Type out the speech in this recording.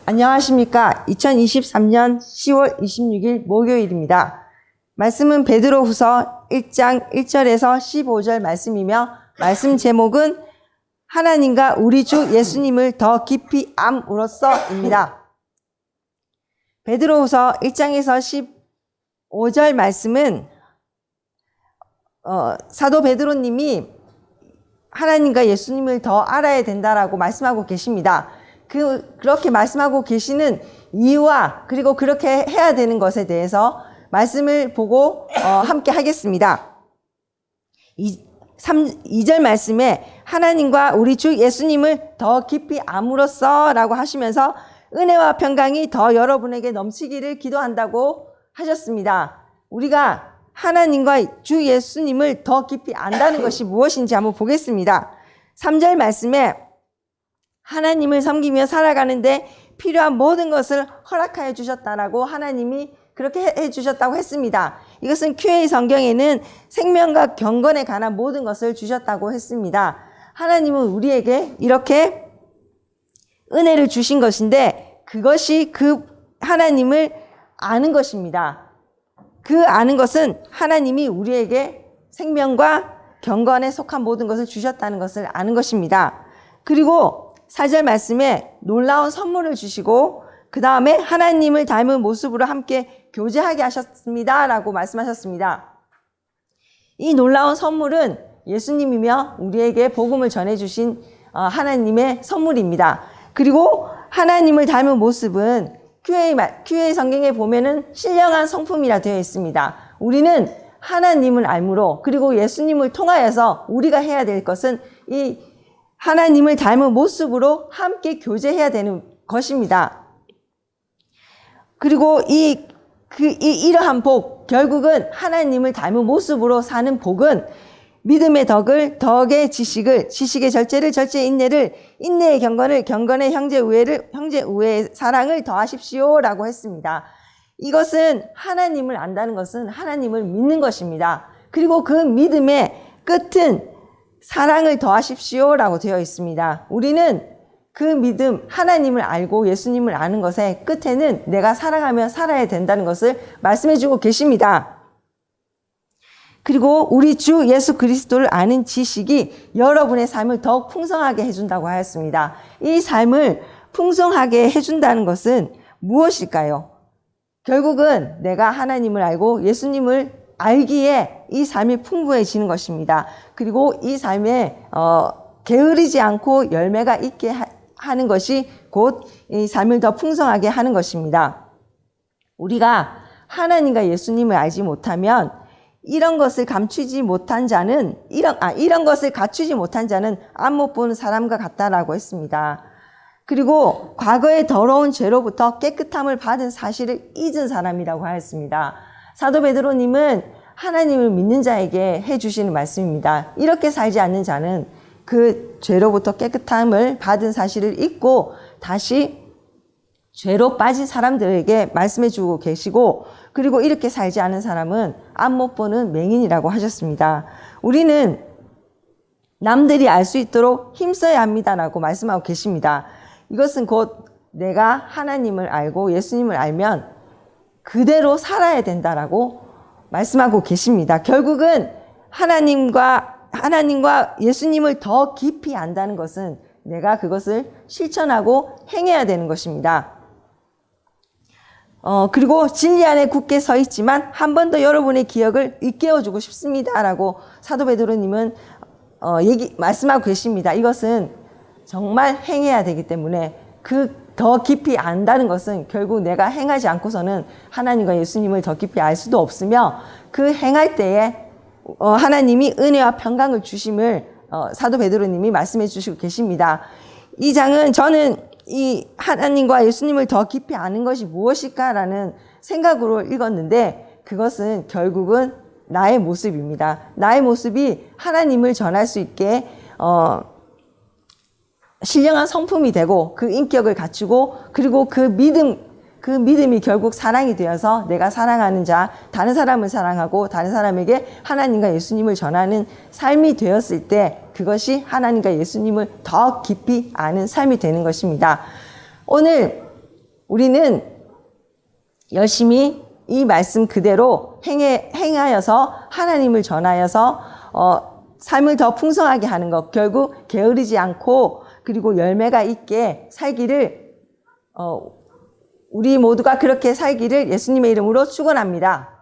안녕하십니까. 2023년 10월 26일 목요일입니다. 말씀은 베드로후서 1장 1절에서 15절 말씀이며 말씀 제목은 하나님과 우리 주 예수님을 더 깊이 암으로써입니다. 베드로후서 1장에서 15절 말씀은 사도 베드로님이 하나님과 예수님을 더 알아야 된다라고 말씀하고 계십니다. 그렇게 말씀하고 계시는 이유와 그리고 그렇게 해야 되는 것에 대해서 말씀을 보고 함께 하겠습니다. 2절 말씀에 하나님과 우리 주 예수님을 더 깊이 암으로써 라고 하시면서 은혜와 평강이 더 여러분에게 넘치기를 기도한다고 하셨습니다. 우리가 하나님과 주 예수님을 더 깊이 안다는 것이 무엇인지 한번 보겠습니다. 3절 말씀에 하나님을 섬기며 살아가는데 필요한 모든 것을 허락하여 주셨다라고 하나님이 그렇게 해주셨다고 했습니다. 이것은 QA 성경에는 생명과 경건에 관한 모든 것을 주셨다고 했습니다. 하나님은 우리에게 이렇게 은혜를 주신 것인데 그것이 그 하나님을 아는 것입니다. 그 아는 것은 하나님이 우리에게 생명과 경건에 속한 모든 것을 주셨다는 것을 아는 것입니다. 그리고 4절 말씀에 놀라운 선물을 주시고 그 다음에 하나님을 닮은 모습으로 함께 교제하게 하셨습니다 라고 말씀하셨습니다. 이 놀라운 선물은 예수님이며 우리에게 복음을 전해주신 하나님의 선물입니다. 그리고 하나님을 닮은 모습은 QA 성경에 보면은 신령한 성품이라 되어 있습니다. 우리는 하나님을 알므로 그리고 예수님을 통하여서 우리가 해야 될 것은 이 하나님을 닮은 모습으로 함께 교제해야 되는 것입니다. 그리고 이러한 복, 결국은 하나님을 닮은 모습으로 사는 복은 믿음의 덕의 지식의 절제를, 절제의 인내를, 인내의 경건을, 경건의 형제 우애의 사랑을 더하십시오 라고 했습니다. 이것은 하나님을 안다는 것은 하나님을 믿는 것입니다. 그리고 그 믿음의 끝은 사랑을 더하십시오 라고 되어 있습니다. 우리는 그 믿음, 하나님을 알고 예수님을 아는 것의 끝에는 내가 사랑하며 살아야 된다는 것을 말씀해 주고 계십니다. 그리고 우리 주 예수 그리스도를 아는 지식이 여러분의 삶을 더욱 풍성하게 해준다고 하였습니다. 이 삶을 풍성하게 해준다는 것은 무엇일까요? 결국은 내가 하나님을 알고 예수님을 알기에 이 삶이 풍부해지는 것입니다. 그리고 이 삶에 게으르지 않고 열매가 있게 하는 것이 곧 이 삶을 더 풍성하게 하는 것입니다. 우리가 하나님과 예수님을 알지 못하면 이런 것을 감추지 못한 자는 이런 것을 갖추지 못한 자는 앞 못 보는 사람과 같다라고 했습니다. 그리고 과거의 더러운 죄로부터 깨끗함을 받은 사실을 잊은 사람이라고 하였습니다. 사도 베드로님은 하나님을 믿는 자에게 해주시는 말씀입니다. 이렇게 살지 않는 자는 그 죄로부터 깨끗함을 받은 사실을 잊고 다시 죄로 빠진 사람들에게 말씀해 주고 계시고 그리고 이렇게 살지 않은 사람은 앞 못 보는 맹인이라고 하셨습니다. 우리는 남들이 알 수 있도록 힘써야 합니다라고 말씀하고 계십니다. 이것은 곧 내가 하나님을 알고 예수님을 알면 그대로 살아야 된다라고 말씀하고 계십니다. 결국은 하나님과 예수님을 더 깊이 안다는 것은 내가 그것을 실천하고 행해야 되는 것입니다. 그리고 진리 안에 굳게 서 있지만 한 번 더 여러분의 기억을 일깨워주고 싶습니다라고 사도 베드로님은 말씀하고 계십니다. 이것은 정말 행해야 되기 때문에 더 깊이 안다는 것은 결국 내가 행하지 않고서는 하나님과 예수님을 더 깊이 알 수도 없으며 그 행할 때에 하나님이 은혜와 평강을 주심을 사도 베드로님이 말씀해 주시고 계십니다. 이 장은 저는 이 하나님과 예수님을 더 깊이 아는 것이 무엇일까라는 생각으로 읽었는데 그것은 결국은 나의 모습입니다. 나의 모습이 하나님을 전할 수 있게 신령한 성품이 되고 그 인격을 갖추고 그리고 그 믿음이 결국 사랑이 되어서 내가 사랑하는 자, 다른 사람을 사랑하고 다른 사람에게 하나님과 예수님을 전하는 삶이 되었을 때 그것이 하나님과 예수님을 더 깊이 아는 삶이 되는 것입니다. 오늘 우리는 열심히 이 말씀 그대로 행하여서 하나님을 전하여서 삶을 더 풍성하게 하는 것, 결국 게으르지 않고 그리고 열매가 있게 살기를 우리 모두가 그렇게 살기를 예수님의 이름으로 축원합니다.